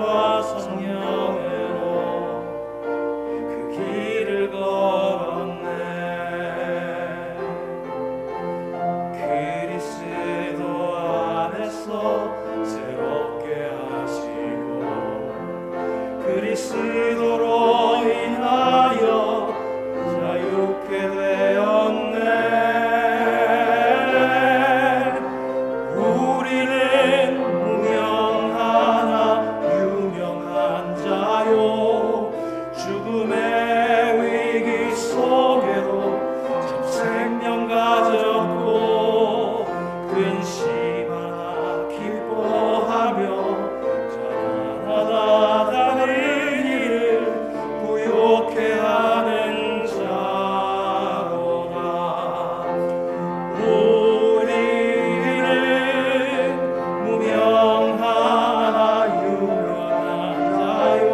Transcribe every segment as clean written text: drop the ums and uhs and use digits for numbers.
말씀과 성령으로 그 길을 걸었네. 그리스도 안에서 새롭게 하시고 그리스도로 인하여 자유케 되었네. 우리는 무명하나 유명한 자요, 죽음의 위기 속에도 참 생명 가졌고 근심하나 기뻐하며 자라나다 다른 일을 부욕해 하는 자로다. 우리는 무명하나 유명한 자요,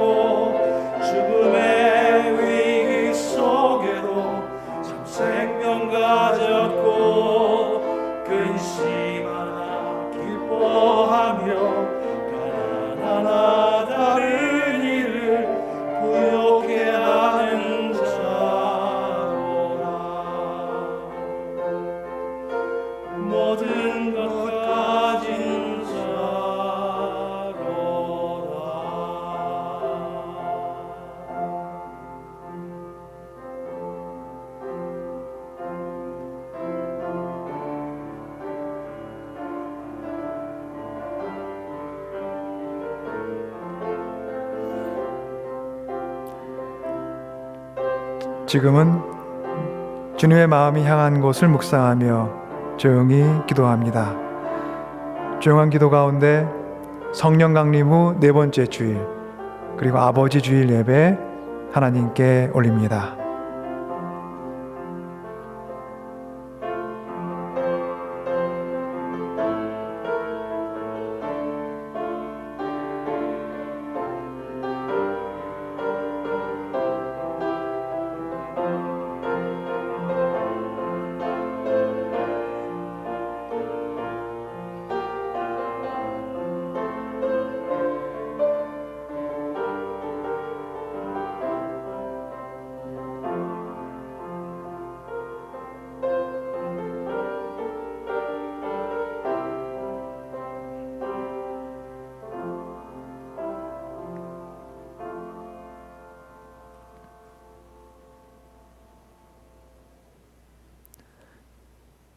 죽음의 위기 속에도 참 생명 가졌고 근심하나 기뻐하며 가난하나 다른 일을 부욕해 하는 자로다. 모든 것 가진 자로다. 지금은 주님의 마음이 향한 곳을 묵상하며 조용히 기도합니다. 조용한 기도 가운데 성령 강림 후 네 번째 주일, 그리고 아버지 주일 예배 하나님께 올립니다.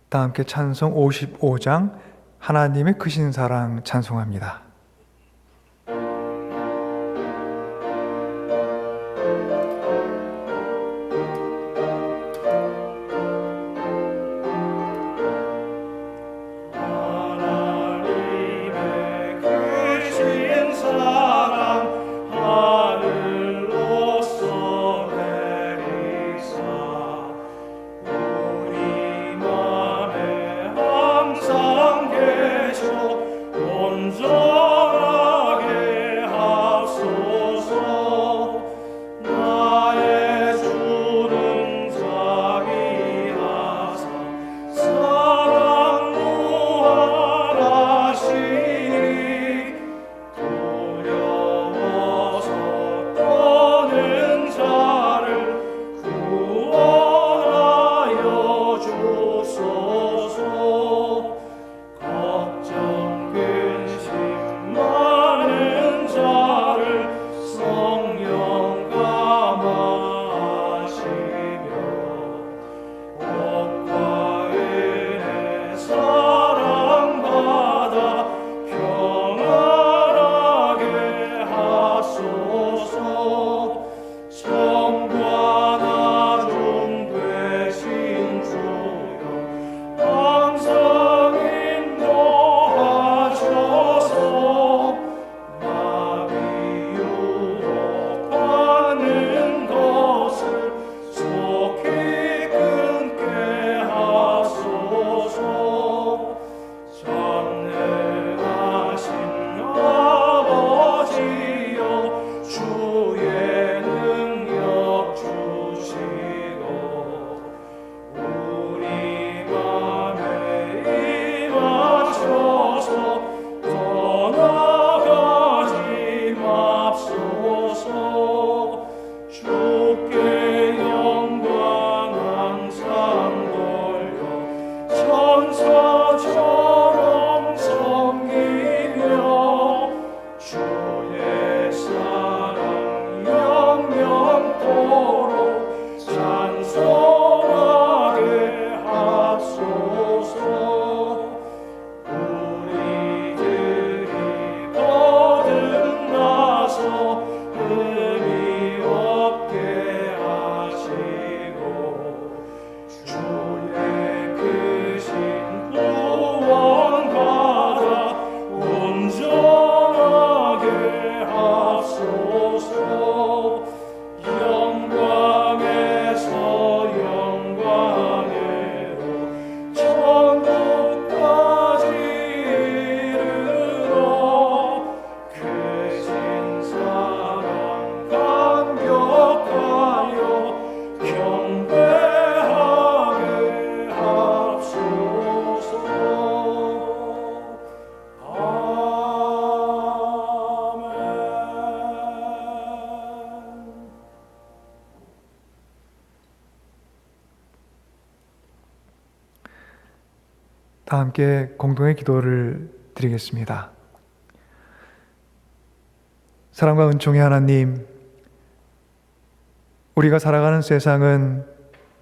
다 함께 찬송 55장 하나님의 크신 사랑 찬송합니다. 하나님의 크신 사랑 하늘로서 내리사 우리 맘에 항상 계셔 온전 하소서. 주께 영광 항상 돌려 천사처럼 섬기며 주의 사랑 영영토록 찬송하게 하소서. 우리들이 거듭나서 의미 없게 하시고 주의 크신 구원받아 온전하게 하소서. 영광에서 영광으로 천국까지 이르러 크신 사랑 감격하여 경배하게 하소서. 아멘. 다 함께 공동의 기도를 드리겠습니다. 사랑과 은총의 하나님, 우리가 살아가는 세상은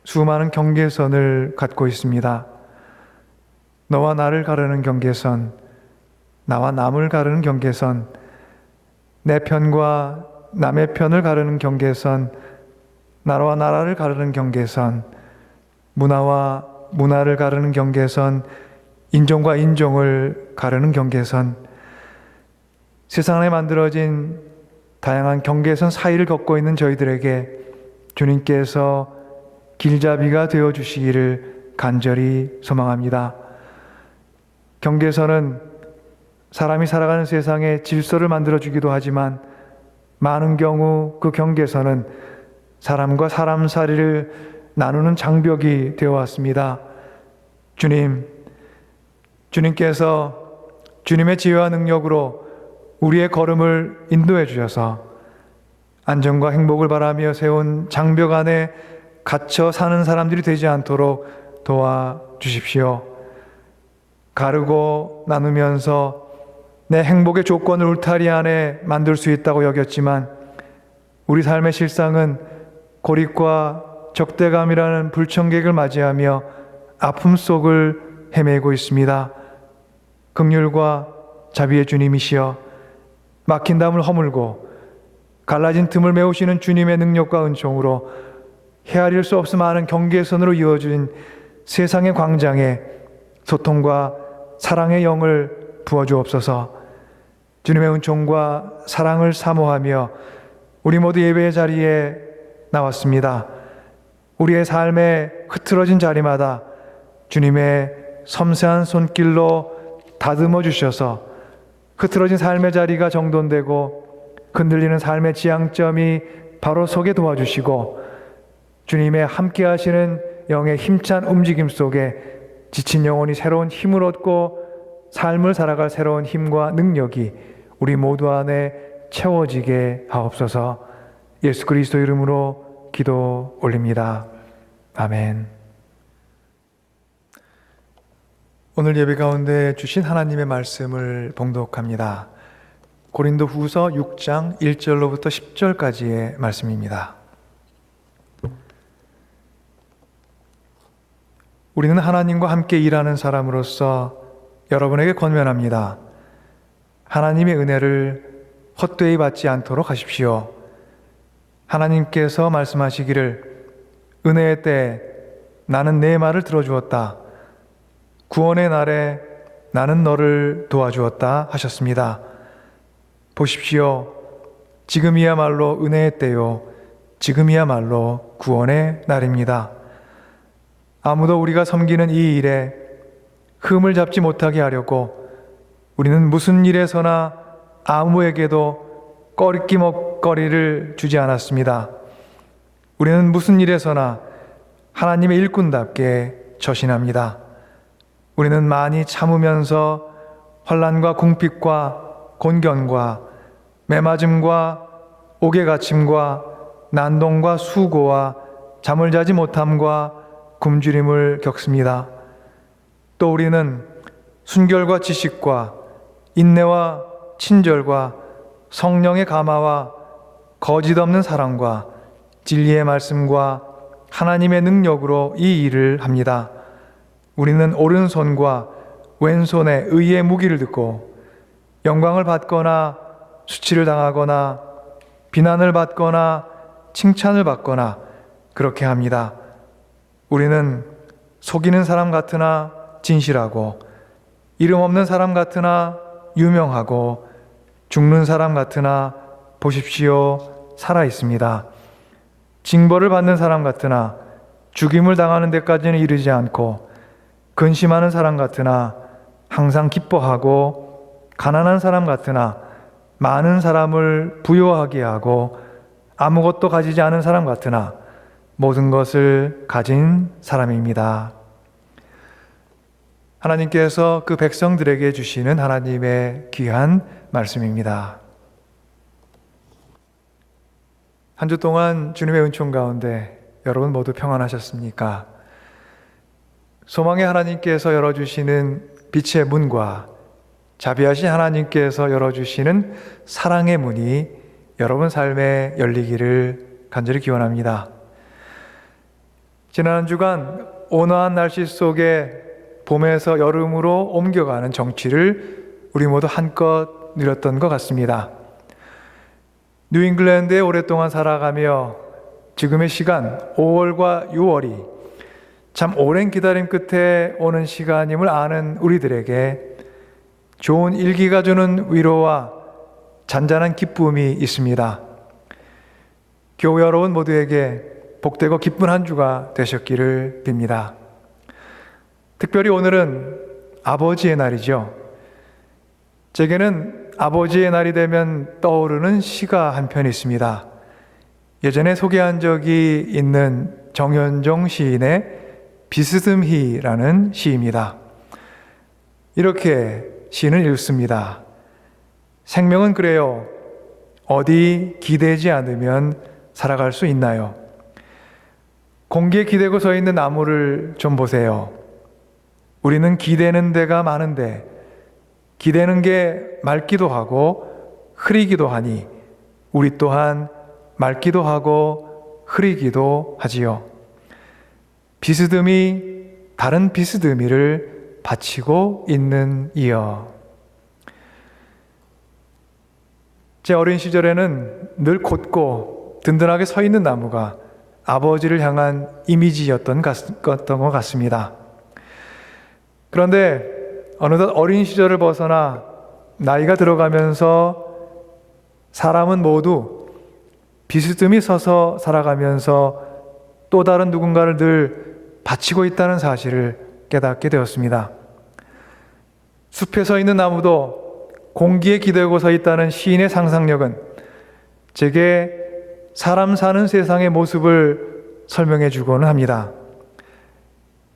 수많은 경계선을 갖고 있습니다. 너와 나를 가르는 경계선, 나와 남을 가르는 경계선, 내 편과 남의 편을 가르는 경계선, 나라와 나라를 가르는 경계선, 문화와 문화를 가르는 경계선, 인종과 인종을 가르는 경계선, 세상 안에 만들어진 다양한 경계선 사이를 걷고 있는 저희들에게 주님께서 길잡이가 되어 주시기를 간절히 소망합니다. 경계선은 사람이 살아가는 세상에 질서를 만들어 주기도 하지만 많은 경우 그 경계선은 사람과 사람 사이를 나누는 장벽이 되어 왔습니다. 주님께서 주님의 지혜와 능력으로 우리의 걸음을 인도해 주셔서 안전과 행복을 바라며 세운 장벽 안에 갇혀 사는 사람들이 되지 않도록 도와주십시오. 가르고 나누면서 내 행복의 조건을 울타리 안에 만들 수 있다고 여겼지만 우리 삶의 실상은 고립과 적대감이라는 불청객을 맞이하며 아픔 속을 헤매고 있습니다. 긍휼과 자비의 주님이시여 막힌 담을 허물고 갈라진 틈을 메우시는 주님의 능력과 은총으로 헤아릴 수 없음 많은 경계선으로 이어진 세상의 광장에 소통과 사랑의 영을 부어주옵소서. 주님의 은총과 사랑을 사모하며 우리 모두 예배의 자리에 나왔습니다. 우리의 삶의 흐트러진 자리마다 주님의 섬세한 손길로 다듬어 주셔서 흐트러진 삶의 자리가 정돈되고 흔들리는 삶의 지향점이 바로 서게 도와주시고 주님의 함께 하시는 영의 힘찬 움직임 속에 지친 영혼이 새로운 힘을 얻고 삶을 살아갈 새로운 힘과 능력이 우리 모두 안에 채워지게 하옵소서. 예수 그리스도 이름으로 기도 올립니다. 아멘. 오늘 예배 가운데 주신 하나님의 말씀을 봉독합니다. 고린도 후서 6장 1절로부터 10절까지의 말씀입니다. 우리는 하나님과 함께 일하는 사람으로서 여러분에게 권면합니다. 하나님의 은혜를 헛되이 받지 않도록 하십시오. 하나님께서 말씀하시기를 은혜의 때에 나는 내 말을 들어주었다. 구원의 날에 나는 너를 도와주었다 하셨습니다. 보십시오. 지금이야말로 은혜의 때요. 지금이야말로 구원의 날입니다. 아무도 우리가 섬기는 이 일에 흠을 잡지 못하게 하려고 우리는 무슨 일에서나 아무에게도 꺼리끼먹거리를 주지 않았습니다. 우리는 무슨 일에서나 하나님의 일꾼답게 처신합니다. 우리는 많이 참으면서 환난과 궁핍과 곤견과 매맞음과 옥의 갇힘과 난동과 수고와 잠을 자지 못함과 굶주림을 겪습니다. 또 우리는 순결과 지식과 인내와 친절과 성령의 감화와 거짓 없는 사랑과 진리의 말씀과 하나님의 능력으로 이 일을 합니다. 우리는 오른손과 왼손에 의의 무기를 듣고 영광을 받거나 수치를 당하거나 비난을 받거나 칭찬을 받거나 그렇게 합니다. 우리는 속이는 사람 같으나 진실하고 이름 없는 사람 같으나 유명하고 죽는 사람 같으나 보십시오 살아 있습니다. 징벌을 받는 사람 같으나 죽임을 당하는 데까지는 이르지 않고 근심하는 사람 같으나 항상 기뻐하고 가난한 사람 같으나 많은 사람을 부요하게 하고 아무것도 가지지 않은 사람 같으나 모든 것을 가진 사람입니다. 하나님께서 그 백성들에게 주시는 하나님의 귀한 말씀입니다. 한 주 동안 주님의 은총 가운데 여러분 모두 평안하셨습니까? 소망의 하나님께서 열어주시는 빛의 문과 자비하신 하나님께서 열어주시는 사랑의 문이 여러분 삶에 열리기를 간절히 기원합니다. 지난 한 주간 온화한 날씨 속에 봄에서 여름으로 옮겨가는 정취를 우리 모두 한껏 누렸던 것 같습니다. 뉴잉글랜드에 오랫동안 살아가며 지금의 시간 5월과 6월이 참 오랜 기다림 끝에 오는 시간임을 아는 우리들에게 좋은 일기가 주는 위로와 잔잔한 기쁨이 있습니다. 교회 여러분 모두에게 복되고 기쁜 한 주가 되셨기를 빕니다. 특별히 오늘은 아버지의 날이죠. 제게는 아버지의 날이 되면 떠오르는 시가 한 편 있습니다. 예전에 소개한 적이 있는 정현종 시인의 비스듬히라는 시입니다. 이렇게 시인을 읽습니다. 생명은 그래요. 어디 기대지 않으면 살아갈 수 있나요? 공기에 기대고 서 있는 나무를 좀 보세요. 우리는 기대는 데가 많은데 기대는 게 맑기도 하고 흐리기도 하니 우리 또한 맑기도 하고 흐리기도 하지요. 비스듬히 다른 비스듬히를 바치고 있는 이여. 제 어린 시절에는 늘 곧고 든든하게 서 있는 나무가 아버지를 향한 이미지였던 것 같습니다. 그런데 어느덧 어린 시절을 벗어나 나이가 들어가면서 사람은 모두 비스듬히 서서 살아가면서 또 다른 누군가를 늘 바치고 있다는 사실을 깨닫게 되었습니다. 숲에 서 있는 나무도 공기에 기대고 서 있다는 시인의 상상력은 제게 사람 사는 세상의 모습을 설명해 주고는 합니다.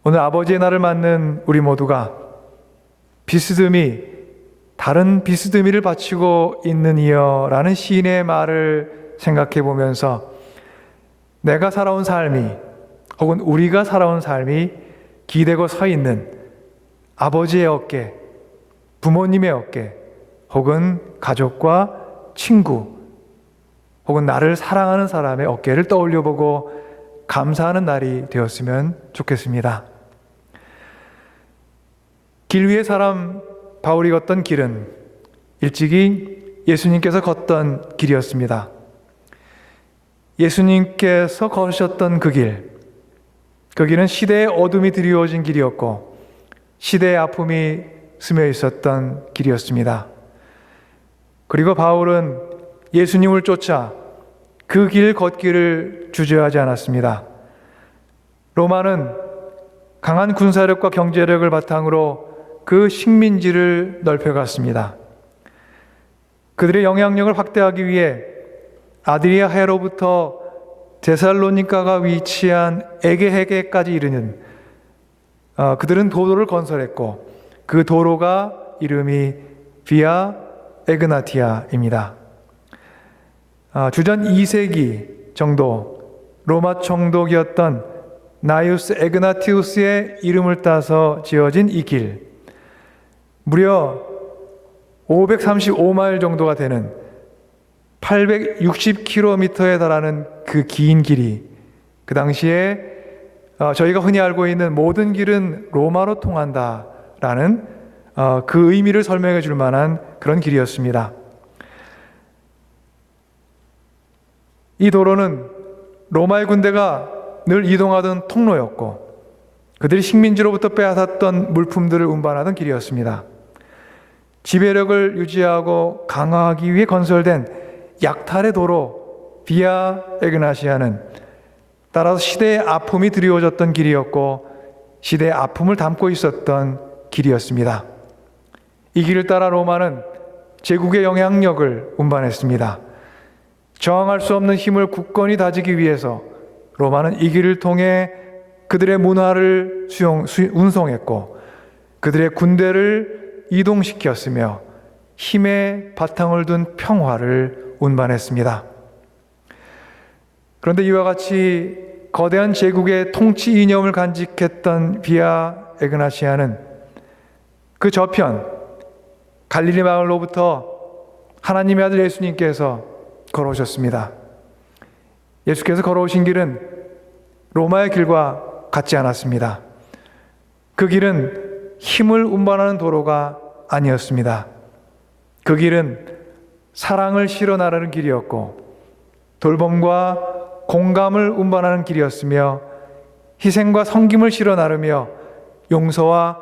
오늘 아버지의 날을 맞는 우리 모두가 비스듬히 다른 비스듬히를 바치고 있는 이여라는 시인의 말을 생각해 보면서 내가 살아온 삶이 혹은 우리가 살아온 삶이 기대고 서 있는 아버지의 어깨, 부모님의 어깨, 혹은 가족과 친구, 혹은 나를 사랑하는 사람의 어깨를 떠올려 보고 감사하는 날이 되었으면 좋겠습니다. 길 위의 사람 바울이 걷던 길은 일찍이 예수님께서 걷던 길이었습니다. 예수님께서 걸으셨던 그 길은 시대의 어둠이 드리워진 길이었고 시대의 아픔이 스며 있었던 길이었습니다. 그리고 바울은 예수님을 쫓아 그 길 걷기를 주저하지 않았습니다. 로마는 강한 군사력과 경제력을 바탕으로 그 식민지를 넓혀갔습니다. 그들의 영향력을 확대하기 위해 아드리아 해로부터 데살로니가가 위치한 에게해계까지 이르는 그들은 도로를 건설했고 그 도로가 이름이 비아 에그나티아입니다. 주전 2세기 정도 로마 총독이었던 나이우스 에그나티우스의 이름을 따서 지어진 이 길, 무려 535마일 정도가 되는 860km에 달하는 그 긴 길이, 그 당시에 저희가 흔히 알고 있는 모든 길은 로마로 통한다라는 그 의미를 설명해 줄 만한 그런 길이었습니다. 이 도로는 로마의 군대가 늘 이동하던 통로였고, 그들이 식민지로부터 빼앗았던 물품들을 운반하던 길이었습니다. 지배력을 유지하고 강화하기 위해 건설된 약탈의 도로 비아 에그나시아는 따라서 시대의 아픔이 드리워졌던 길이었고, 시대의 아픔을 담고 있었던 길이었습니다. 이 길을 따라 로마는 제국의 영향력을 운반했습니다. 저항할 수 없는 힘을 굳건히 다지기 위해서 로마는 이 길을 통해 그들의 문화를 운송했고, 그들의 군대를 이동시켰으며 힘의 바탕을 둔 평화를 운반했습니다. 그런데 이와 같이 거대한 제국의 통치 이념을 간직했던 비아 에그나시아는 그 저편 갈릴리 마을로부터 하나님의 아들 예수님께서 걸어오셨습니다. 예수께서 걸어오신 길은 로마의 길과 같지 않았습니다. 그 길은 힘을 운반하는 도로가 아니었습니다. 그 길은 사랑을 실어 나르는 길이었고, 돌봄과 공감을 운반하는 길이었으며, 희생과 섬김을 실어 나르며 용서와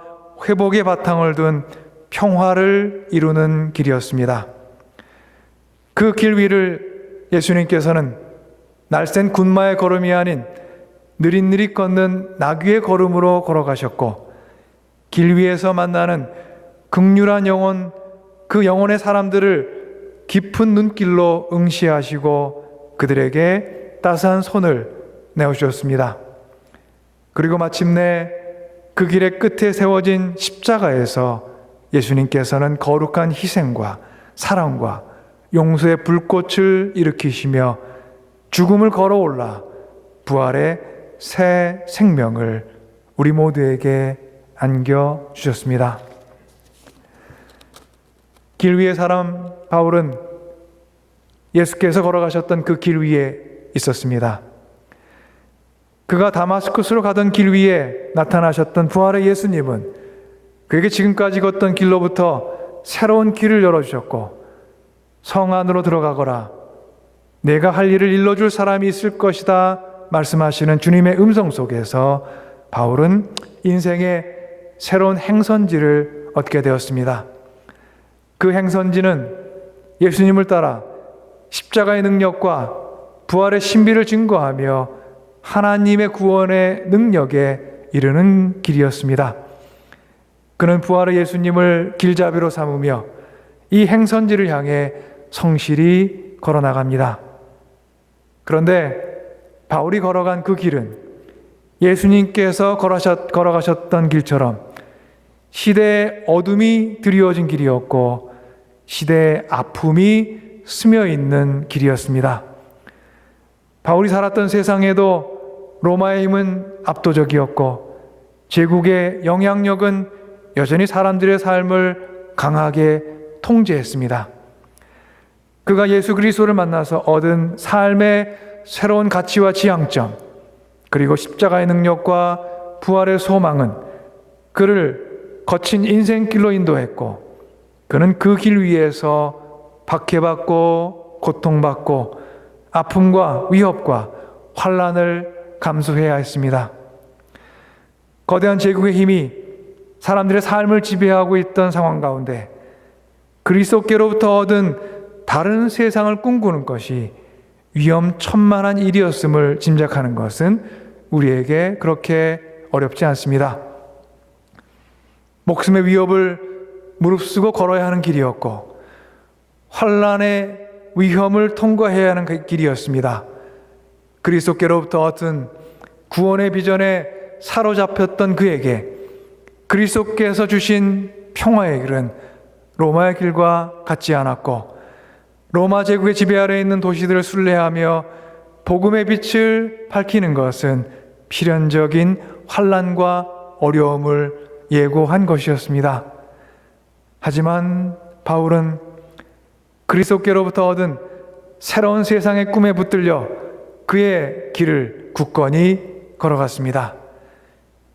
회복의 바탕을 둔 평화를 이루는 길이었습니다. 그 길 위를 예수님께서는 날쌘 군마의 걸음이 아닌 느릿느릿 걷는 나귀의 걸음으로 걸어가셨고, 길 위에서 만나는 극률한 영혼, 그 영혼의 사람들을 깊은 눈길로 응시하시고 그들에게 따스한 손을 내어주셨습니다. 그리고 마침내 그 길의 끝에 세워진 십자가에서 예수님께서는 거룩한 희생과 사랑과 용서의 불꽃을 일으키시며 죽음을 걸어올라 부활의 새 생명을 우리 모두에게 안겨주셨습니다. 길 위의 사람 바울은 예수께서 걸어가셨던 그 길 위에 있었습니다. 그가 다마스쿠스로 가던 길 위에 나타나셨던 부활의 예수님은 그에게 지금까지 걷던 길로부터 새로운 길을 열어주셨고, 성 안으로 들어가거라, 내가 할 일을 일러줄 사람이 있을 것이다 말씀하시는 주님의 음성 속에서 바울은 인생의 새로운 행선지를 얻게 되었습니다. 그 행선지는 예수님을 따라 십자가의 능력과 부활의 신비를 증거하며 하나님의 구원의 능력에 이르는 길이었습니다. 그는 부활의 예수님을 길잡이로 삼으며 이 행선지를 향해 성실히 걸어나갑니다. 그런데 바울이 걸어간 그 길은 예수님께서 걸어가셨던 길처럼 시대의 어둠이 드리워진 길이었고, 시대의 아픔이 스며있는 길이었습니다. 바울이 살았던 세상에도 로마의 힘은 압도적이었고, 제국의 영향력은 여전히 사람들의 삶을 강하게 통제했습니다. 그가 예수 그리스도를 만나서 얻은 삶의 새로운 가치와 지향점, 그리고 십자가의 능력과 부활의 소망은 그를 거친 인생길로 인도했고, 그는 그 길 위에서 박해받고 고통받고 아픔과 위협과 환난을 감수해야 했습니다. 거대한 제국의 힘이 사람들의 삶을 지배하고 있던 상황 가운데 그리스도께로부터 얻은 다른 세상을 꿈꾸는 것이 위험천만한 일이었음을 짐작하는 것은 우리에게 그렇게 어렵지 않습니다. 목숨의 위협을 무릅쓰고 걸어야 하는 길이었고, 환난의 위험을 통과해야 하는 그 길이었습니다. 그리스도께로부터 얻은 구원의 비전에 사로잡혔던 그에게 그리스도께서 주신 평화의 길은 로마의 길과 같지 않았고, 로마 제국의 지배 아래에 있는 도시들을 순례하며 복음의 빛을 밝히는 것은 필연적인 환난과 어려움을 예고한 것이었습니다. 하지만 바울은 그리스도께로부터 얻은 새로운 세상의 꿈에 붙들려 그의 길을 굳건히 걸어갔습니다.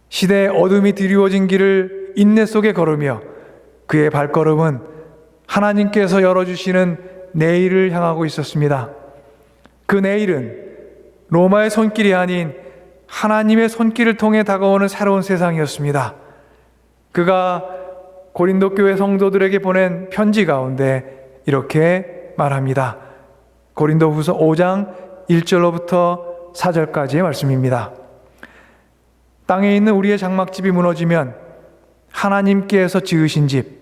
시대의 어둠이 드리워진 길을 인내 속에 걸으며 그의 발걸음은 하나님께서 열어주시는 내일을 향하고 있었습니다. 그 내일은 로마의 손길이 아닌 하나님의 손길을 통해 다가오는 새로운 세상이었습니다. 그가 고린도 교회 성도들에게 보낸 편지 가운데 이렇게 말합니다. 고린도후서 5장 1절로부터 4절까지의 말씀입니다. 땅에 있는 우리의 장막집이 무너지면 하나님께서 지으신 집,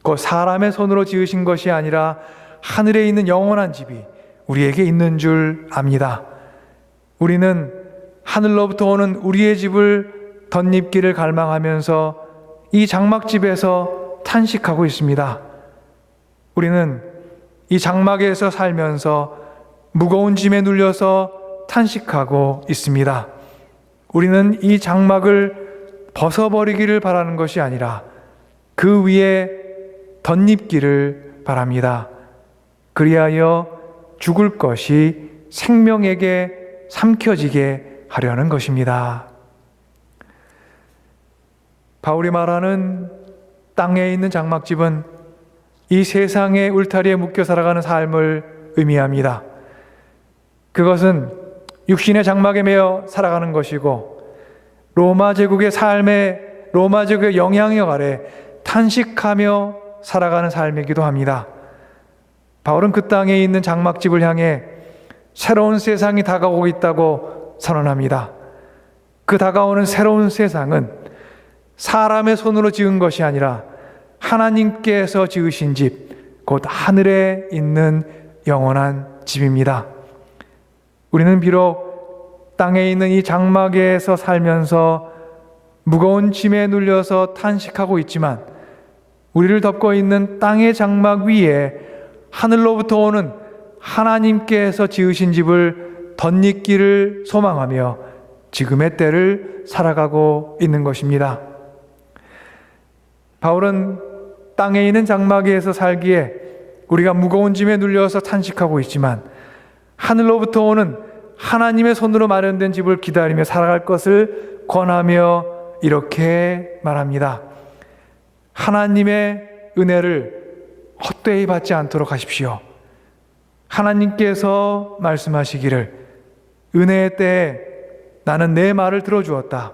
곧 사람의 손으로 지으신 것이 아니라 하늘에 있는 영원한 집이 우리에게 있는 줄 압니다. 우리는 하늘로부터 오는 우리의 집을 덧입기를 갈망하면서 이 장막집에서 탄식하고 있습니다. 우리는 이 장막에서 살면서 무거운 짐에 눌려서 탄식하고 있습니다. 우리는 이 장막을 벗어버리기를 바라는 것이 아니라 그 위에 덧입기를 바랍니다. 그리하여 죽을 것이 생명에게 삼켜지게 하려는 것입니다. 바울이 말하는 땅에 있는 장막집은 이 세상의 울타리에 묶여 살아가는 삶을 의미합니다. 그것은 육신의 장막에 매여 살아가는 것이고 로마 제국의 영향력 아래 탄식하며 살아가는 삶이기도 합니다. 바울은 그 땅에 있는 장막집을 향해 새로운 세상이 다가오고 있다고 선언합니다. 그 다가오는 새로운 세상은 사람의 손으로 지은 것이 아니라 하나님께서 지으신 집, 곧 하늘에 있는 영원한 집입니다. 우리는 비록 땅에 있는 이 장막에서 살면서 무거운 짐에 눌려서 탄식하고 있지만 우리를 덮고 있는 땅의 장막 위에 하늘로부터 오는 하나님께서 지으신 집을 덧입기를 소망하며 지금의 때를 살아가고 있는 것입니다. 바울은 땅에 있는 장막에서 살기에 우리가 무거운 짐에 눌려서 탄식하고 있지만 하늘로부터 오는 하나님의 손으로 마련된 집을 기다리며 살아갈 것을 권하며 이렇게 말합니다. 하나님의 은혜를 헛되이 받지 않도록 하십시오. 하나님께서 말씀하시기를 은혜의 때에 나는 내 말을 들어주었다.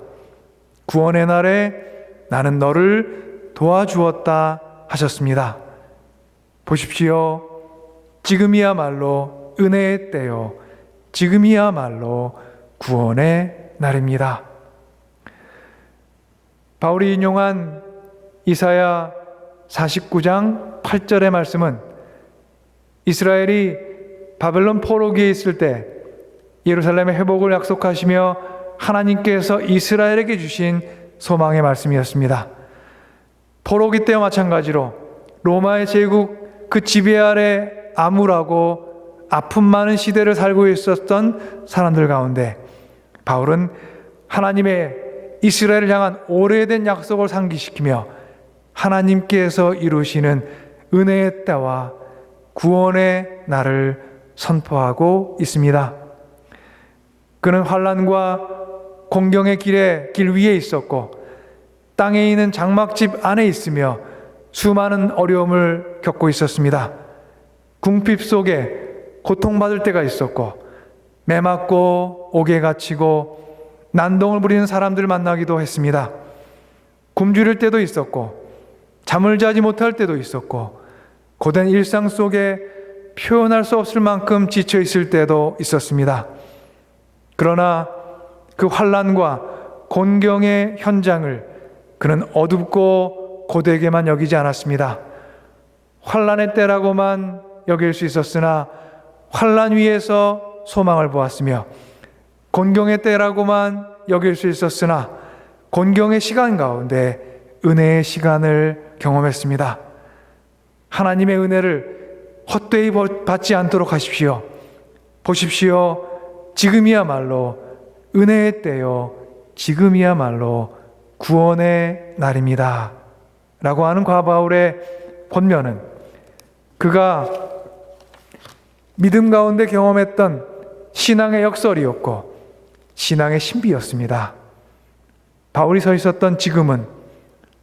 구원의 날에 나는 너를 도와주었다 하셨습니다. 보십시오. 지금이야말로 은혜의 때요. 지금이야말로 구원의 날입니다. 바울이 인용한 이사야 49장 8절의 말씀은 이스라엘이 바벨론 포로기에 있을 때 예루살렘의 회복을 약속하시며 하나님께서 이스라엘에게 주신 소망의 말씀이었습니다. 포로기 때와 마찬가지로 로마의 제국 그 지배 아래 암울하고 아픔 많은 시대를 살고 있었던 사람들 가운데 바울은 하나님의 이스라엘을 향한 오래된 약속을 상기시키며 하나님께서 이루시는 은혜의 때와 구원의 날을 선포하고 있습니다. 그는 환난과 공경의 길 위에 있었고 땅에 있는 장막집 안에 있으며 수많은 어려움을 겪고 있었습니다. 궁핍 속에 고통받을 때가 있었고 매 맞고 옥에 갇히고 난동을 부리는 사람들을 만나기도 했습니다. 굶주릴 때도 있었고 잠을 자지 못할 때도 있었고 고된 일상 속에 표현할 수 없을 만큼 지쳐 있을 때도 있었습니다. 그러나 그 환난과 곤경의 현장을 그는 어둡고 고되게만 여기지 않았습니다. 환난의 때라고만 여길 수 있었으나 환난 위에서 소망을 보았으며 곤경의 때라고만 여길 수 있었으나 곤경의 시간 가운데 은혜의 시간을 경험했습니다. 하나님의 은혜를 헛되이 받지 않도록 하십시오. 보십시오. 지금이야말로 은혜의 때요, 지금이야말로 구원의 날입니다 라고 하는 바울의 본면은 그가 믿음 가운데 경험했던 신앙의 역설이었고 신앙의 신비였습니다. 바울이 서 있었던 지금은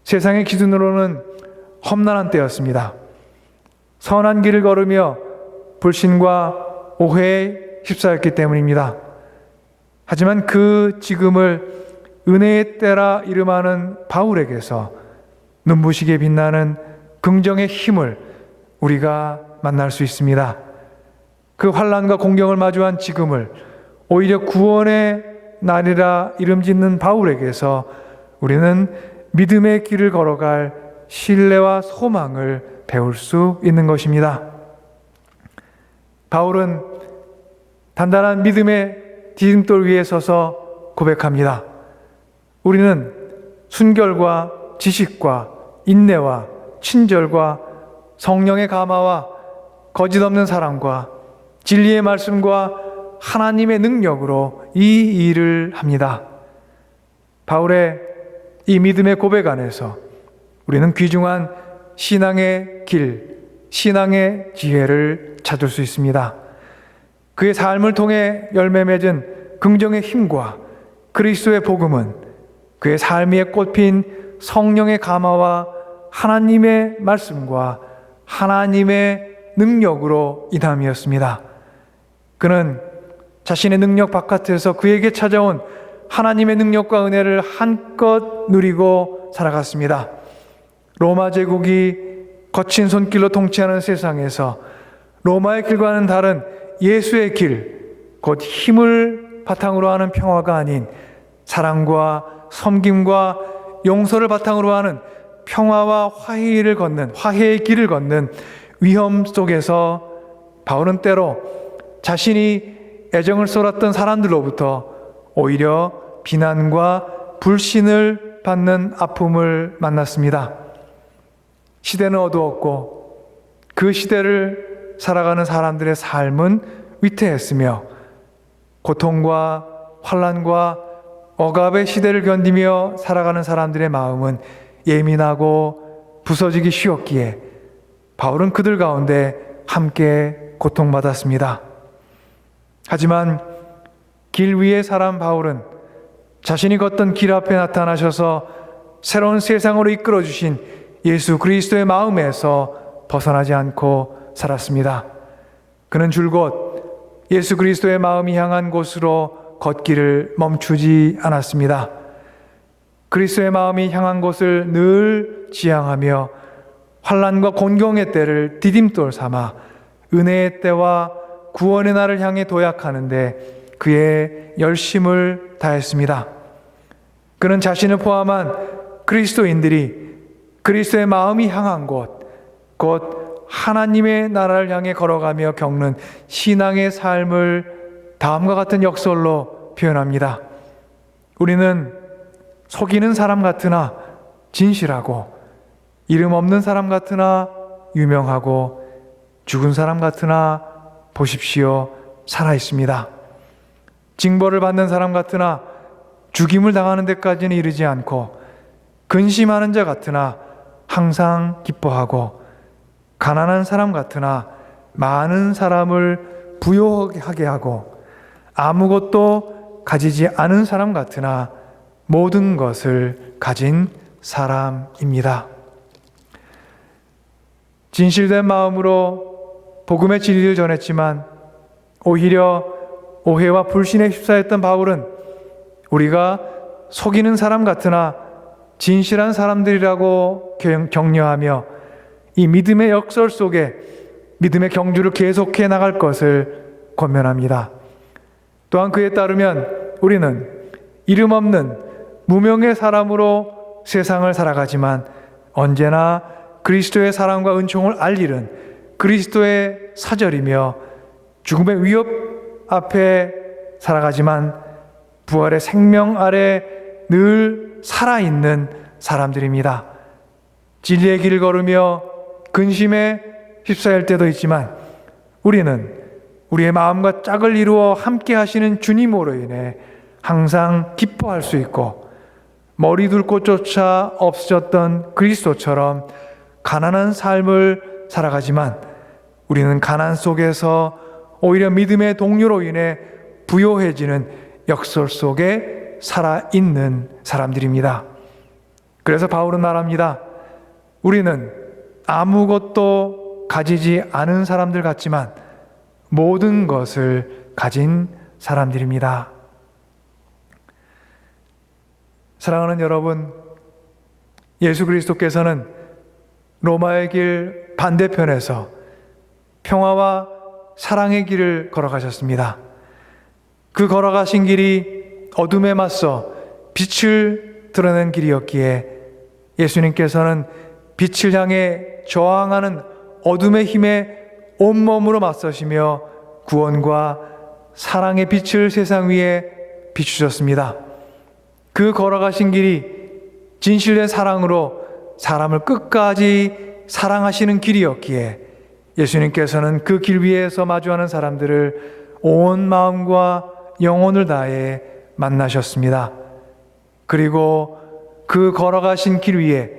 세상의 기준으로는 험난한 때였습니다. 선한 길을 걸으며 불신과 오해에 휩싸였기 때문입니다. 하지만 그 지금을 은혜의 때라 이름하는 바울에게서 눈부시게 빛나는 긍정의 힘을 우리가 만날 수 있습니다. 그 환난과 공경을 마주한 지금을 오히려 구원의 날이라 이름짓는 바울에게서 우리는 믿음의 길을 걸어갈 신뢰와 소망을 배울 수 있는 것입니다. 바울은 단단한 믿음의 디딤돌 위에 서서 고백합니다. 우리는 순결과 지식과 인내와 친절과 성령의 감화와 거짓 없는 사랑과 진리의 말씀과 하나님의 능력으로 이 일을 합니다. 바울의 이 믿음의 고백 안에서 우리는 귀중한 신앙의 길, 신앙의 지혜를 찾을 수 있습니다. 그의 삶을 통해 열매 맺은 긍정의 힘과 그리스도의 복음은 그의 삶 위에 꽃핀 성령의 감화와 하나님의 말씀과 하나님의 능력으로 인함이었습니다. 그는 자신의 능력 바깥에서 그에게 찾아온 하나님의 능력과 은혜를 한껏 누리고 살아갔습니다. 로마 제국이 거친 손길로 통치하는 세상에서 로마의 길과는 다른 예수의 길, 곧 힘을 바탕으로 하는 평화가 아닌 사랑과 섬김과 용서를 바탕으로 하는 평화와 화해의 길을 걷는 위험 속에서 바울은 때로 자신이 애정을 쏟았던 사람들로부터 오히려 비난과 불신을 받는 아픔을 만났습니다. 시대는 어두웠고 그 시대를 살아가는 사람들의 삶은 위태했으며 고통과 환난과 억압의 시대를 견디며 살아가는 사람들의 마음은 예민하고 부서지기 쉬웠기에 바울은 그들 가운데 함께 고통받았습니다. 하지만 길 위에 사람 바울은 자신이 걷던 길 앞에 나타나셔서 새로운 세상으로 이끌어 주신 예수 그리스도의 마음에서 벗어나지 않고 살았습니다. 그는 줄곧 예수 그리스도의 마음이 향한 곳으로 걷기를 멈추지 않았습니다. 그리스도의 마음이 향한 곳을 늘 지향하며 환난과 곤경의 때를 디딤돌 삼아 은혜의 때와 구원의 날을 향해 도약하는데 그의 열심을 다했습니다. 그는 자신을 포함한 그리스도인들이 그리스도의 마음이 향한 곳, 곧 하나님의 나라를 향해 걸어가며 겪는 신앙의 삶을 다음과 같은 역설로 표현합니다. 우리는 속이는 사람 같으나 진실하고 이름 없는 사람 같으나 유명하고 죽은 사람 같으나 보십시오 살아 있습니다. 징벌을 받는 사람 같으나 죽임을 당하는 데까지는 이르지 않고 근심하는 자 같으나 항상 기뻐하고 가난한 사람 같으나 많은 사람을 부요하게 하고 아무것도 가지지 않은 사람 같으나 모든 것을 가진 사람입니다. 진실된 마음으로 복음의 진리를 전했지만 오히려 오해와 불신에 휩싸였던 바울은 우리가 속이는 사람 같으나 진실한 사람들이라고 격려하며 이 믿음의 역설 속에 믿음의 경주를 계속해 나갈 것을 권면합니다. 또한 그에 따르면 우리는 이름 없는 무명의 사람으로 세상을 살아가지만 언제나 그리스도의 사랑과 은총을 알리는 그리스도의 사절이며 죽음의 위협 앞에 살아가지만 부활의 생명 아래 늘 살아있는 사람들입니다. 진리의 길을 걸으며 근심에 휩싸일 때도 있지만 우리는 우리의 마음과 짝을 이루어 함께 하시는 주님으로 인해 항상 기뻐할 수 있고, 머리 둘 곳조차 없어졌던 그리스도처럼 가난한 삶을 살아가지만 우리는 가난 속에서 오히려 믿음의 동료로 인해 부요해지는 역설 속에 살아있는 사람들입니다. 그래서 바울은 말합니다. 우리는 아무것도 가지지 않은 사람들 같지만 모든 것을 가진 사람들입니다. 사랑하는 여러분, 예수 그리스도께서는 로마의 길 반대편에서 평화와 사랑의 길을 걸어가셨습니다. 그 걸어가신 길이 어둠에 맞서 빛을 드러낸 길이었기에 예수님께서는 빛을 향해 저항하는 어둠의 힘에 온몸으로 맞서시며 구원과 사랑의 빛을 세상 위에 비추셨습니다. 그 걸어가신 길이 진실된 사랑으로 사람을 끝까지 사랑하시는 길이었기에 예수님께서는 그 길 위에서 마주하는 사람들을 온 마음과 영혼을 다해 만나셨습니다. 그리고 그 걸어가신 길 위에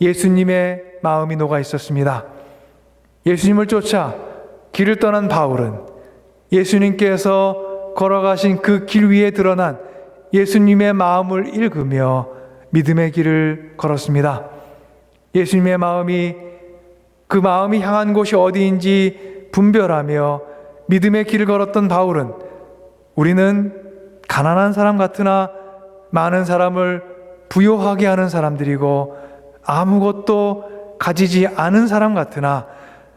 예수님의 마음이 녹아 있었습니다. 예수님을 쫓아 길을 떠난 바울은 예수님께서 걸어가신 그 길 위에 드러난 예수님의 마음을 읽으며 믿음의 길을 걸었습니다. 예수님의 마음이, 그 마음이 향한 곳이 어디인지 분별하며 믿음의 길을 걸었던 바울은 우리는 가난한 사람 같으나 많은 사람을 부요하게 하는 사람들이고 아무것도 가지지 않은 사람 같으나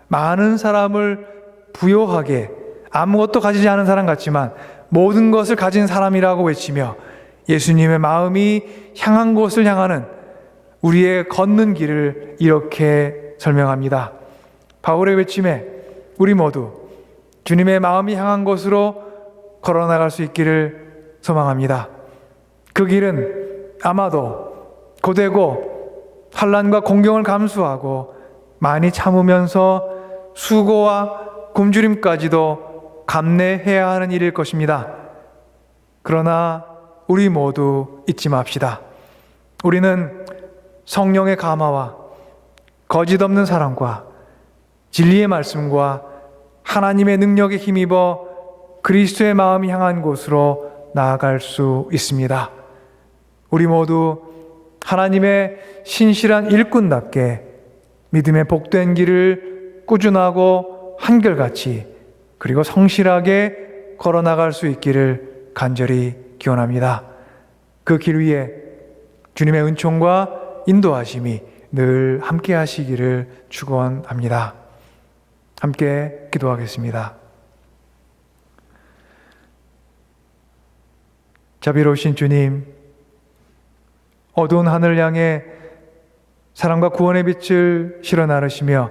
많은 사람을 부요하게, 아무것도 가지지 않은 사람 같지만 모든 것을 가진 사람이라고 외치며 예수님의 마음이 향한 곳을 향하는 우리의 걷는 길을 이렇게 설명합니다. 바울의 외침에 우리 모두 주님의 마음이 향한 곳으로 걸어나갈 수 있기를 소망합니다. 그 길은 아마도 고되고 환난과 공경을 감수하고 많이 참으면서 수고와 굶주림까지도 감내해야 하는 일일 것입니다. 그러나 우리 모두 잊지 맙시다. 우리는 성령의 감화와 거짓 없는 사랑과 진리의 말씀과 하나님의 능력에 힘입어 그리스도의 마음이 향한 곳으로 나아갈 수 있습니다. 우리 모두 하나님의 신실한 일꾼답게 믿음의 복된 길을 꾸준하고 한결같이 그리고 성실하게 걸어나갈 수 있기를 간절히 기원합니다. 그 길 위에 주님의 은총과 인도하심이 늘 함께 하시기를 축원합니다. 함께 기도하겠습니다. 자비로우신 주님, 어두운 하늘 향해 사랑과 구원의 빛을 실어 나르시며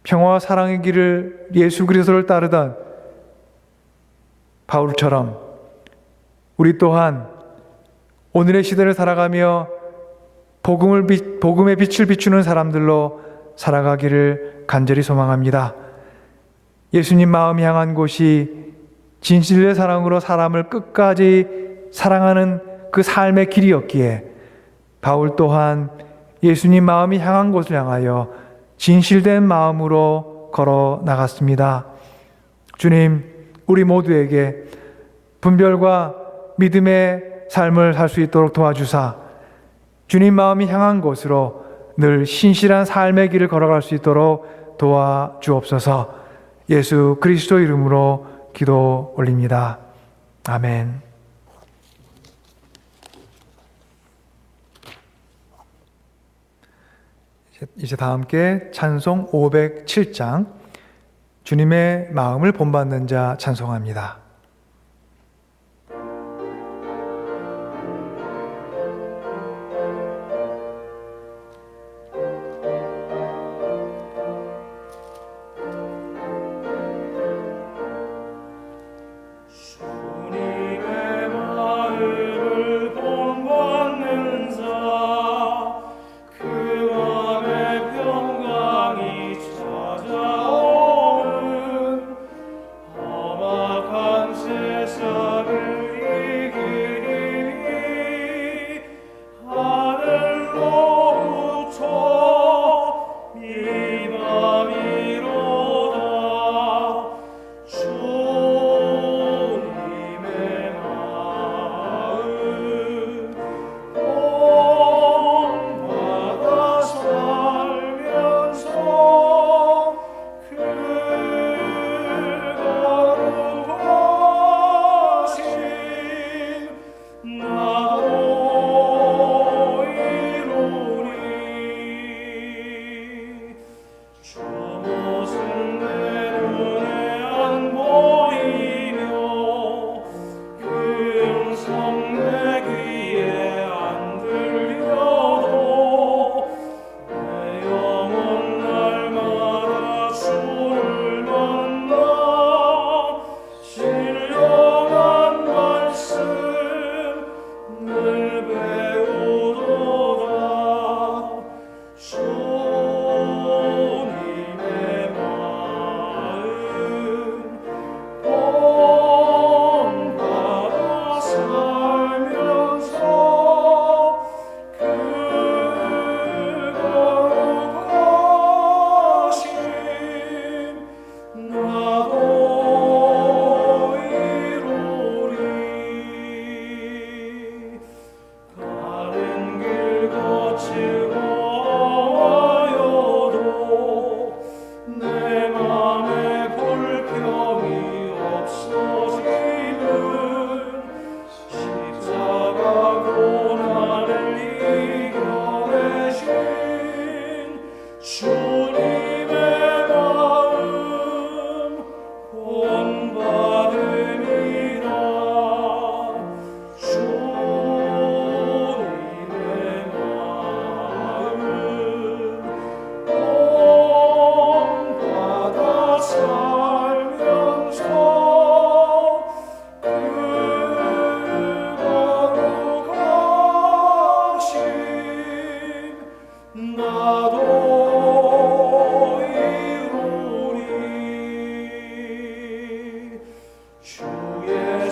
평화와 사랑의 길을 예수 그리스도를 따르던 바울처럼 우리 또한 오늘의 시대를 살아가며 복음의 빛을 비추는 사람들로 살아가기를 간절히 소망합니다. 예수님 마음 향한 곳이 진실의 사랑으로 사람을 끝까지 사랑하는 그 삶의 길이었기에 바울 또한 예수님 마음이 향한 곳을 향하여 진실된 마음으로 걸어 나갔습니다. 주님, 우리 모두에게 분별과 믿음의 삶을 살 수 있도록 도와주사 주님 마음이 향한 곳으로 늘 신실한 삶의 길을 걸어갈 수 있도록 도와주옵소서. 예수 그리스도 이름으로 기도 올립니다. 아멘. 이제 다 함께 찬송 507장 주님의 마음을 본받는 자 찬송합니다. 주님의 마음을 본받는 자, 그 맘에 평강이 차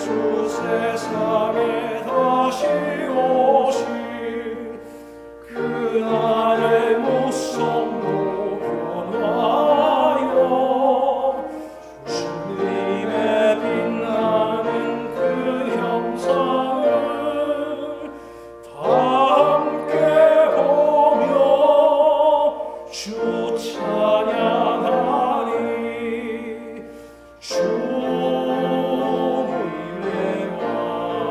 예수 세상에 다시 오신 그날의 모성도 변하여 주님의 빛나는 그 형상을 다 함께 보며 주 찬양하리. 주님의 마음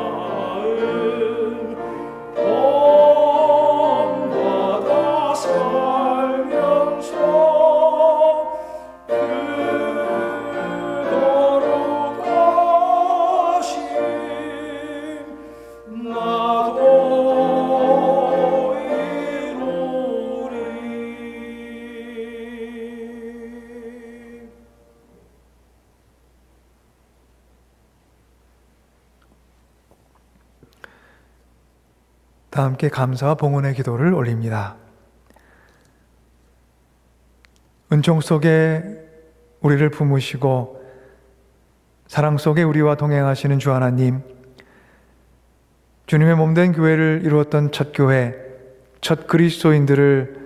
본받아 살면서 그 거룩하심 나도 이루리. 다 함께 감사와 봉헌의 기도를 올립니다. 은총 속에 우리를 품으시고 사랑 속에 우리와 동행하시는 주 하나님, 주님의 몸된 교회를 이루었던 첫 교회, 첫 그리스도인들을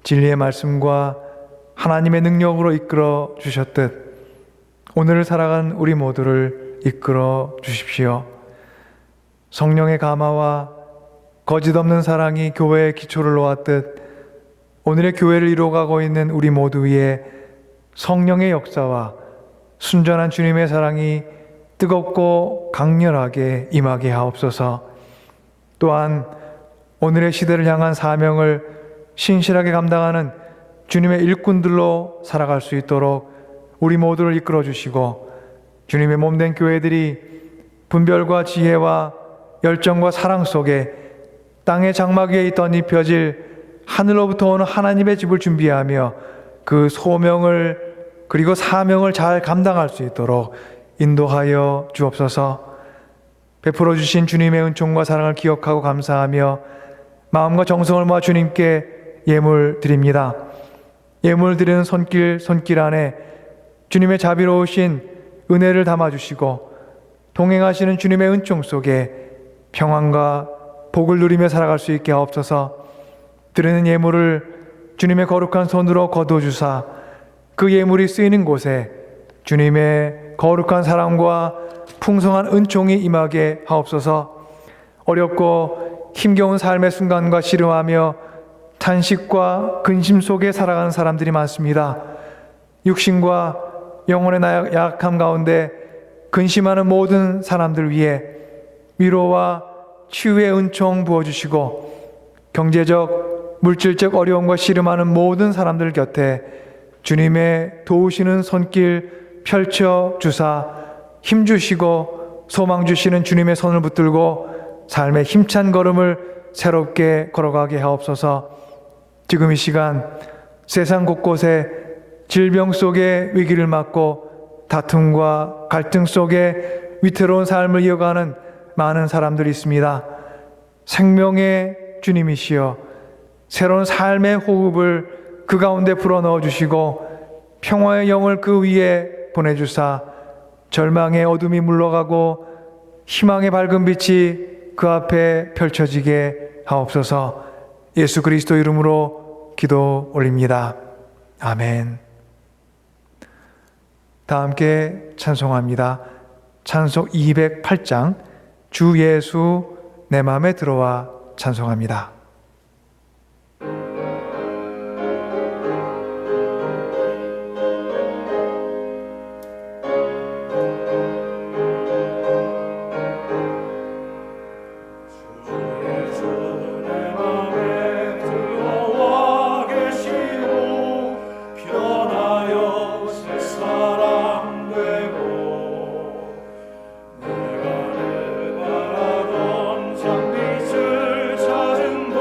진리의 말씀과 하나님의 능력으로 이끌어 주셨듯 오늘을 살아간 우리 모두를 이끌어 주십시오. 성령의 감화와 거짓 없는 사랑이 교회의 기초를 놓았듯 오늘의 교회를 이루어가고 있는 우리 모두 위에 성령의 역사와 순전한 주님의 사랑이 뜨겁고 강렬하게 임하게 하옵소서. 또한 오늘의 시대를 향한 사명을 신실하게 감당하는 주님의 일꾼들로 살아갈 수 있도록 우리 모두를 이끌어 주시고 주님의 몸된 교회들이 분별과 지혜와 열정과 사랑 속에 땅의 장막 위에 덧입혀질 하늘로부터 오는 하나님의 집을 준비하며 그 소명을 그리고 사명을 잘 감당할 수 있도록 인도하여 주옵소서. 베풀어 주신 주님의 은총과 사랑을 기억하고 감사하며 마음과 정성을 모아 주님께 예물 드립니다. 예물 드리는 손길 안에 주님의 자비로우신 은혜를 담아주시고 동행하시는 주님의 은총 속에 평안과 복을 누리며 살아갈 수 있게 하옵소서. 드리는 예물을 주님의 거룩한 손으로 거두어주사 그 예물이 쓰이는 곳에 주님의 거룩한 사랑과 풍성한 은총이 임하게 하옵소서. 어렵고 힘겨운 삶의 순간과 씨름하며 탄식과 근심 속에 살아가는 사람들이 많습니다. 육신과 영혼의 약함 가운데 근심하는 모든 사람들 위해 위로와 치유의 은총 부어주시고 경제적, 물질적 어려움과 씨름하는 모든 사람들 곁에 주님의 도우시는 손길 펼쳐 주사 힘주시고 소망 주시는 주님의 손을 붙들고 삶의 힘찬 걸음을 새롭게 걸어가게 하옵소서. 지금 이 시간 세상 곳곳에 질병 속에 위기를 맞고 다툼과 갈등 속에 위태로운 삶을 이어가는 많은 사람들이 있습니다. 생명의 주님이시여 새로운 삶의 호흡을 그 가운데 불어넣어 주시고 평화의 영을 그 위에 보내주사 절망의 어둠이 물러가고 희망의 밝은 빛이 그 앞에 펼쳐지게 하옵소서. 예수 그리스도 이름으로 기도 올립니다. 아멘. 다 함께 찬송합니다. 찬송 208장 주 예수 내 마음에 들어와 찬송합니다. 장빛을 찾은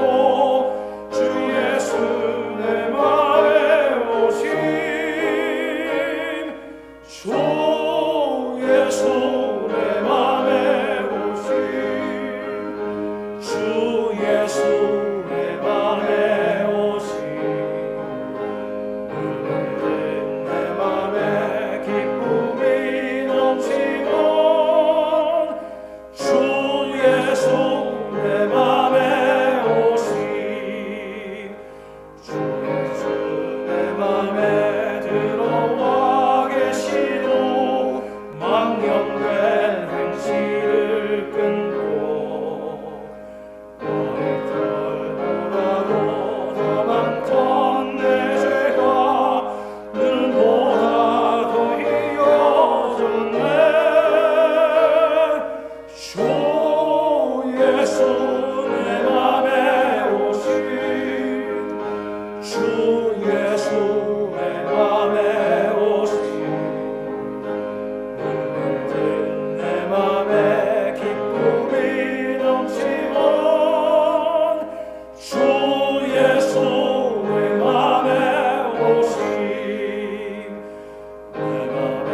변변된 행실을 끊고 너의 털보다도 더 많던 내 죄가 눈보다 더 이어졌네. 주 예수 내 맘에 오신 주 예수 내 맘에 오신 물든 내 맘에 기쁨이 넘치는 주 예수 내 맘에 오신 내 맘에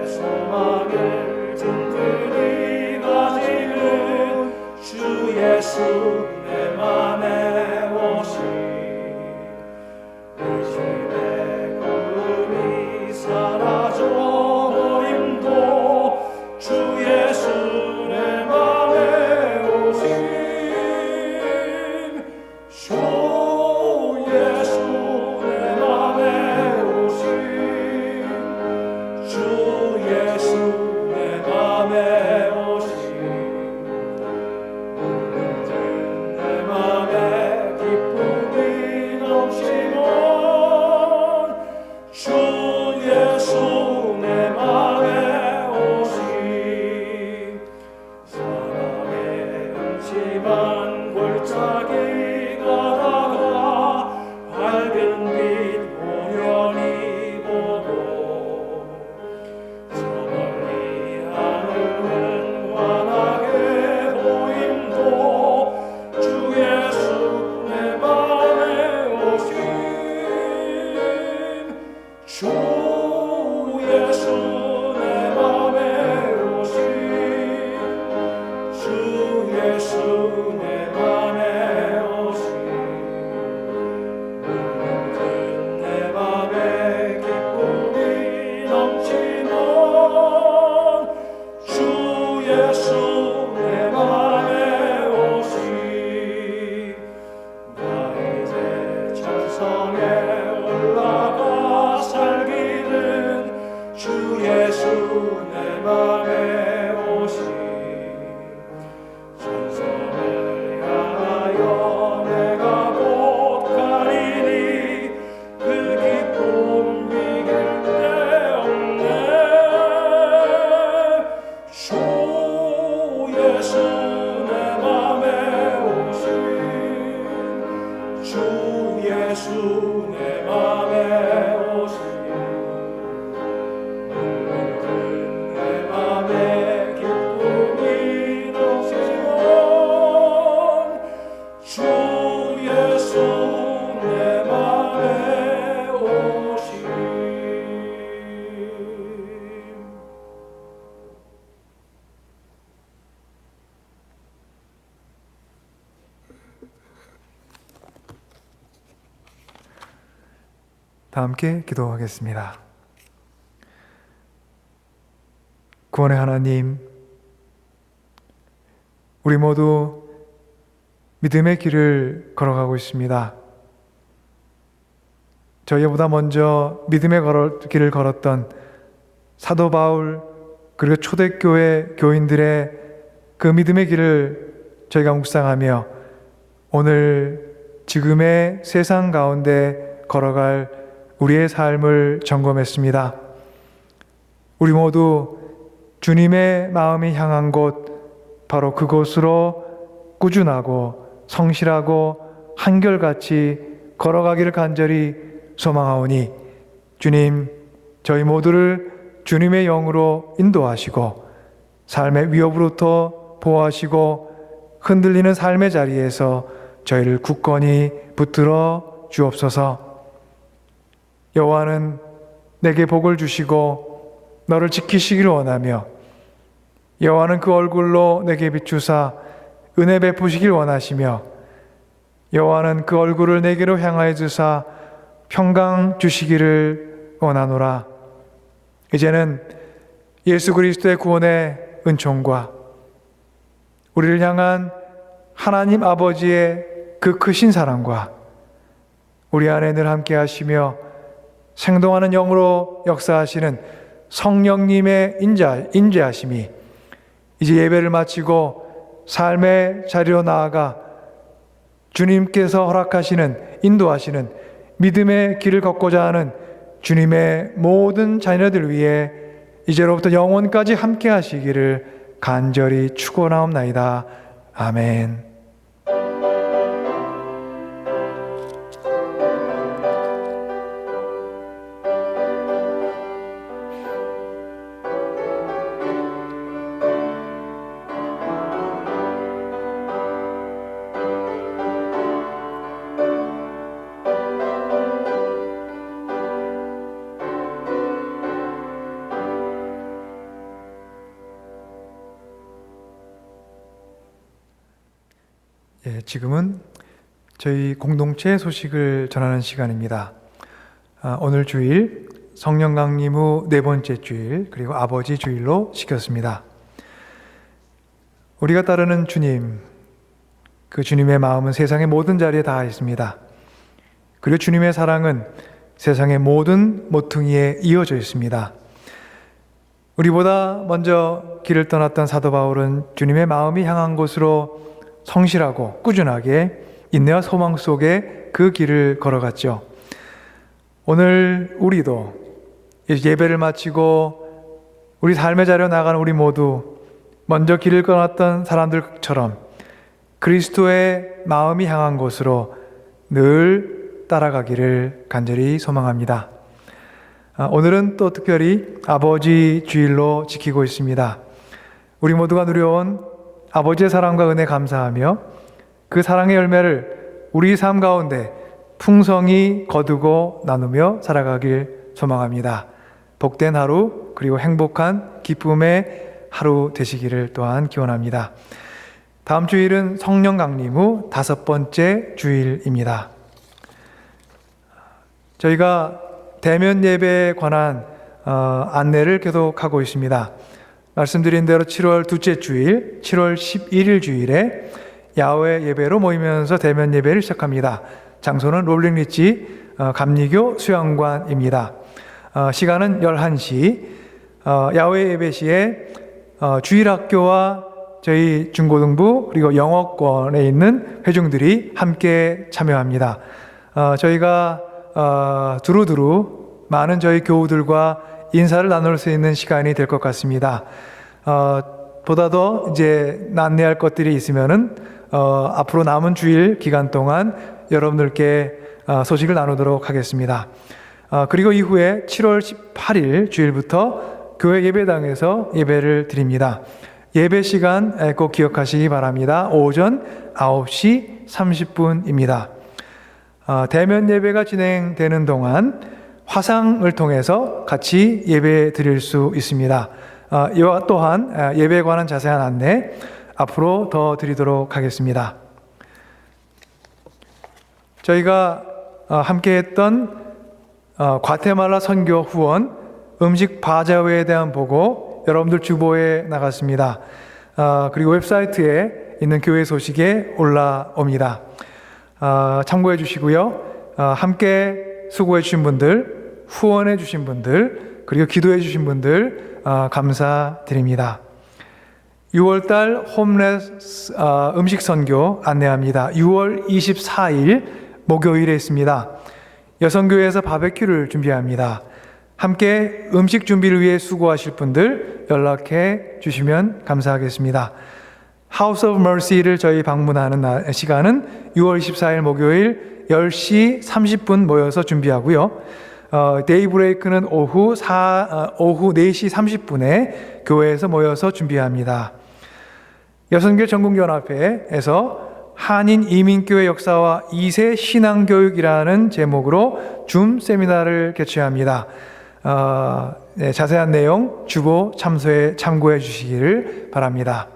소망을 든든히 가지는 주 예수 내 맘에 오신 의심의 구름이 사라져버림도 주 예수 내 맘에 오신 주 예수 내 맘에 오신 주 예수 내 맘에 오신 물든 내 맘에 기쁨이 넘치는 주 예수 내 맘에 오신 사랑의 음침한 골짜기 가다가 밝은 빛 모련히 보고 저 멀리 하늘은 환하게 보임도 주 예수 내 맘에 오신 주 예수 내 맘에 오신 주 예수 내 맘에 오신 물든 내 맘에 기쁨이 넘치는 주 예수 내 맘에 오신 나 이제 천성에 올라가 살기는 주 예수 내 맘에 오신 천성을 향하여 내가 곧 가리니 그 기쁨 이길 데 없네. 주 예수 내 맘에 오신 주 예수 내 맘에 오신 물든 내 맘에 기쁨이 넘치는 주 예수 내 맘에 오신 다 함께 기도하겠습니다. 구원의 하나님, 우리 모두 믿음의 길을 걸어가고 있습니다. 저희보다 먼저 믿음의 길을 걸었던 사도 바울 그리고 초대교회 교인들의 그 믿음의 길을 저희가 묵상하며 오늘 지금의 세상 가운데 걸어갈 우리의 삶을 점검했습니다. 우리 모두 주님의 마음이 향한 곳, 바로 그곳으로 꾸준하고 성실하고 한결같이 걸어가기를 간절히 소망하오니 주님, 저희 모두를 주님의 영으로 인도하시고 삶의 위협으로부터 보호하시고 흔들리는 삶의 자리에서 저희를 굳건히 붙들어 주옵소서. 여호와는 내게 복을 주시고 너를 지키시기를 원하며 여호와는 그 얼굴로 내게 비추사 은혜 베푸시길 원하시며 여호와는 그 얼굴을 내게로 향하여 주사 평강 주시기를 원하노라. 이제는 예수 그리스도의 구원의 은총과 우리를 향한 하나님 아버지의 그 크신 사랑과 우리 안에 늘 함께 하시며 생동하는 영으로 역사하시는 성령님의 인재하심이 이제 예배를 마치고 삶의 자리로 나아가 주님께서 허락하시는, 인도하시는 믿음의 길을 걷고자 하는 주님의 모든 자녀들 위해 이제로부터 영원까지 함께 하시기를 간절히 축원하옵나이다. 아멘. 지금은 저희 공동체 소식을 전하는 시간입니다. 오늘 주일 성령 강림 후 네 번째 주일, 그리고 아버지 주일로 시켰습니다. 우리가 따르는 주님, 그 주님의 마음은 세상의 모든 자리에 닿아 있습니다. 그리고 주님의 사랑은 세상의 모든 모퉁이에 이어져 있습니다. 우리보다 먼저 길을 떠났던 사도 바울은 주님의 마음이 향한 곳으로 성실하고 꾸준하게 인내와 소망 속에 그 길을 걸어갔죠. 오늘 우리도 예배를 마치고 우리 삶의 자리로 나가는 우리 모두 먼저 길을 떠났던 사람들처럼 그리스도의 마음이 향한 곳으로 늘 따라가기를 간절히 소망합니다. 오늘은 또 특별히 아버지 주일로 지키고 있습니다. 우리 모두가 누려온 아버지의 사랑과 은혜 감사하며 그 사랑의 열매를 우리 삶 가운데 풍성히 거두고 나누며 살아가길 소망합니다. 복된 하루, 그리고 행복한 기쁨의 하루 되시기를 또한 기원합니다. 다음 주일은 성령 강림 후 5번째 주일입니다. 저희가 대면 예배에 관한 안내를 계속하고 있습니다. 말씀드린 대로 7월 둘째 주일, 7월 11일 주일에 야외 예배로 모이면서 대면 예배를 시작합니다. 장소는 롤링리치 감리교 수양관입니다. 시간은 11시, 야외 예배 시에 주일학교와 저희 중고등부 그리고 영어권에 있는 회중들이 함께 참여합니다. 저희가 두루두루 많은 저희 교우들과 인사를 나눌 수 있는 시간이 될 것 같습니다. 보다 더 이제 안내할 것들이 있으면은 앞으로 남은 주일 기간 동안 여러분들께 소식을 나누도록 하겠습니다. 그리고 이후에 7월 18일 주일부터 교회 예배당에서 예배를 드립니다. 예배 시간 꼭 기억하시기 바랍니다. 오전 9시 30분입니다. 대면 예배가 진행되는 동안 화상을 통해서 같이 예배 드릴 수 있습니다. 이와 또한 예배에 관한 자세한 안내 앞으로 더 드리도록 하겠습니다. 저희가 함께 했던 과테말라 선교 후원 음식 바자회에 대한 보고 여러분들 주보에 나갔습니다. 그리고 웹사이트에 있는 교회 소식에 올라옵니다. 참고해 주시고요. 함께 수고해 주신 분들, 후원해 주신 분들, 그리고 기도해 주신 분들 감사드립니다. 6월달 홈레스 음식 선교 안내합니다. 6월 24일 목요일에 있습니다. 여성교회에서 바베큐를 준비합니다. 함께 음식 준비를 위해 수고하실 분들 연락해 주시면 감사하겠습니다. House of Mercy를 저희 방문하는 시간은 6월 24일 목요일 10시 30분 모여서 준비하고요. 데이 브레이크는 오후 4시 30분에 교회에서 모여서 준비합니다. 여성교회 전국연합회에서 한인 이민교회 역사와 2세 신앙교육이라는 제목으로 줌 세미나를 개최합니다. 자세한 내용 주보 참소에 참고해 주시기를 바랍니다.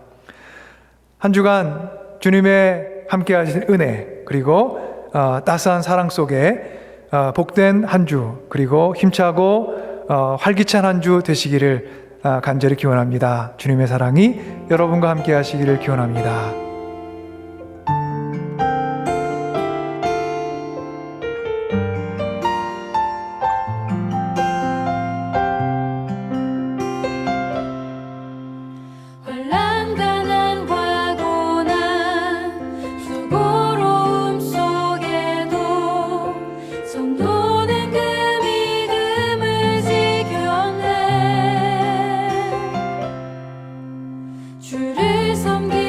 한 주간 주님의 함께 하신 은혜, 그리고 따스한 사랑 속에 복된 한 주, 그리고 힘차고 활기찬 한 주 되시기를 간절히 기원합니다. 주님의 사랑이 여러분과 함께 하시기를 기원합니다. 주를 섬기